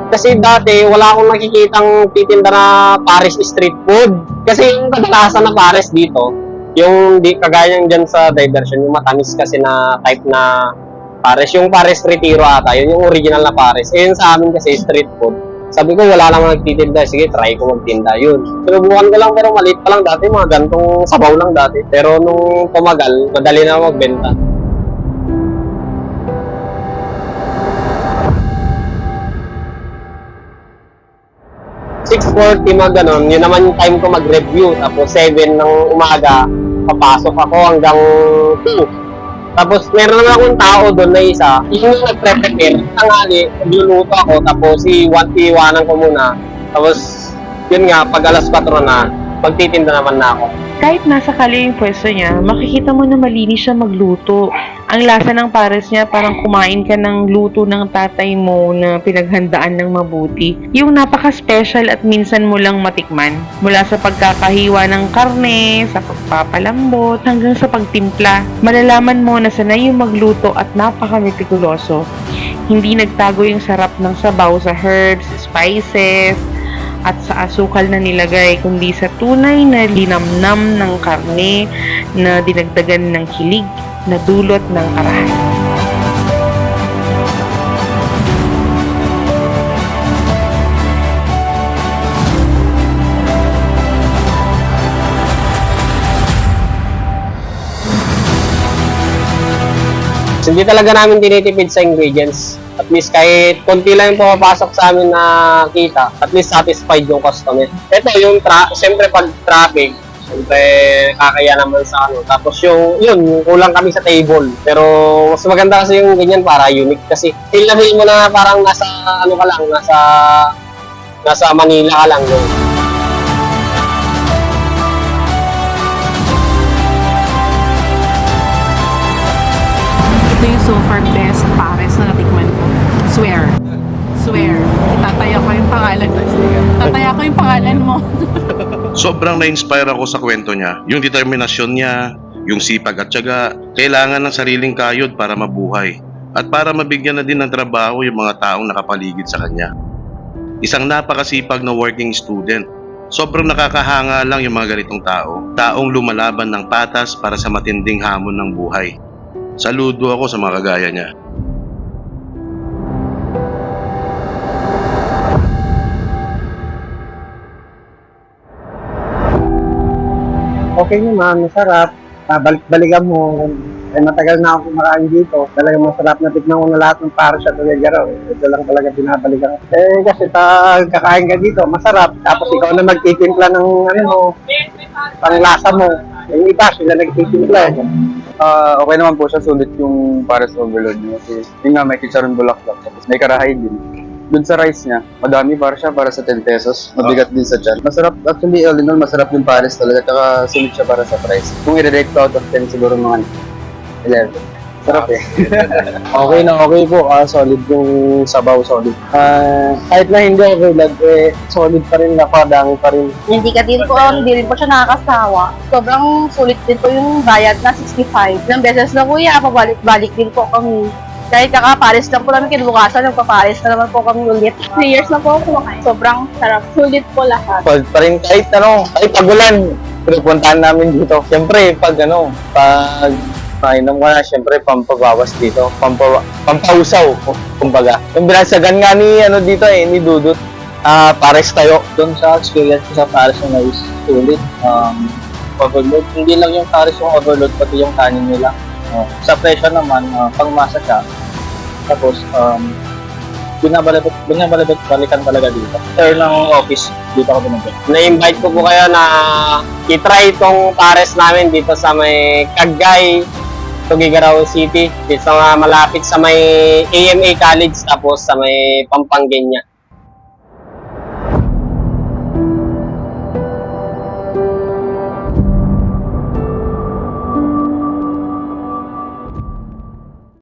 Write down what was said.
Kasi dati, wala akong nakikitang titinda na Paris street food. Kasi yung kadalasan na Paris dito, yung di kagaya dyan sa diversion, yung matamis kasi na type na Paris. Yung Paris Retiro ata, yun yung original na Paris. Eh, yun sa amin kasi street food. Sabi ko, wala namang nagtitinda. Sige, try ko magtinda. Yun. Sinubukan ko lang, pero maliit pa lang dati. Mga gantong sabaw lang dati. Pero nung tumagal, madali na magbenta. 6:40 mga ganon, yun naman yung time ko mag-review. Tapos 7 ng umaga, papasok ako hanggang 2. Tapos meron naman akong tao doon na isa, yung nagre-prepare, tangali, nagluluto ako, tapos iiwanan ko muna. Tapos yun nga, pag alas 4 na, magtitinda naman na ako. Kahit nasa kali yung pwesto niya, makikita mo na malinis siya magluto. Ang lasa ng pares niya, parang kumain ka ng luto ng tatay mo na pinaghandaan ng mabuti. Yung napaka-special at minsan mo lang matikman. Mula sa pagkakahiwa ng karne, sa pagpapalambot, hanggang sa pagtimpla. Malalaman mo na sanay yung magluto at napaka-metikuloso. Hindi nagtago yung sarap ng sabaw sa herbs, spices, at sa asukal na nilagay, kundi sa tunay na linamnam ng karne na dinagdagan ng kilig na dulot ng karahay. Hindi talaga namin tinitipid sa ingredients. At least kahit konti lang yung pumapasok sa amin na kita, at least satisfied yung customer. Ito yung siyempre pag traffic, siyempre kakaya naman sa ano. Tapos yung kulang kami sa table. Pero mas maganda kasi yung ganyan para unique kasi feel na feel mo na parang nasa ano ka lang, nasa Manila ka lang. No? Ito yung so far best pares na natikman ko. Swear. Itataya ko yung pangalan mo. Tataya ko yung pangalan mo. Sobrang na-inspire ako sa kwento niya. Yung determinasyon niya, yung sipag at tiyaga, kailangan ng sariling kayod para mabuhay. At para mabigyan na din ng trabaho yung mga taong nakapaligid sa kanya. Isang napakasipag na working student. Sobrang nakakahanga lang yung mga ganitong tao. Taong lumalaban ng patas para sa matinding hamon ng buhay. Saludo ako sa mga kagaya niya. Okay naman, masarap. Balik-balikan mo. Eh, matagal na ako kumakain dito. Talagang masarap na tignan ko na lahat ng para sa Tuligaraw. Ito lang talaga binabalikan. Eh, kasi kakain ka dito, masarap. Tapos ikaw na magtitimpla ng panglasa mo. Yung iba, sila nagtitimpla. Okay naman po siya, sulit yung Pares Overload niya. Kasi yun nga, may chicharon bulaklak. Tapos may karahay din. Dun sa rice niya, madami para siya para sa 10 pesos. Mabigat din sa tiyan. Masarap, actually, all in all, masarap yung Pares talaga. Tsaka sulit siya para sa price. Kung i-rate ko out of 10, siguro mga 11. Sarap eh. Okay na okay po. Solid yung sabaw, solid. Kahit na hindi overload, solid pa rin, napadami pa rin. Hindi rin po siya nakakasawa. Sobrang sulit din po yung bayad na 65. Ilang beses na kuya, pabalik-balik din po kami. Kahit kakapares lang po namin kinubukasan, nagpapares na naman po kami ulit. 3 years na po ako kumakain. Sobrang sarap. Sulit po lahat. Solid pa rin kahit pagulan. Pinupuntahan namin dito. Siyempre, pag painom ka na, siyempre, pampabawas dito. Pampausaw, kumbaga. Yung binasagan nga ni Dudut, pares tayo. Doon sa experience ko sa pares na is sulit. Overload. Hindi lang yung pares yung overload, pati yung kanin nila. Sa presyo naman, pangmasa siya. Tapos, balikan talaga dito. After ng office, dito ako binabalik. Na-invite ko po kayo na i-try itong pares namin dito sa may Cagay, Tuguegarao City. Dito nga malapit sa may AMA College tapos sa may Pampangenya.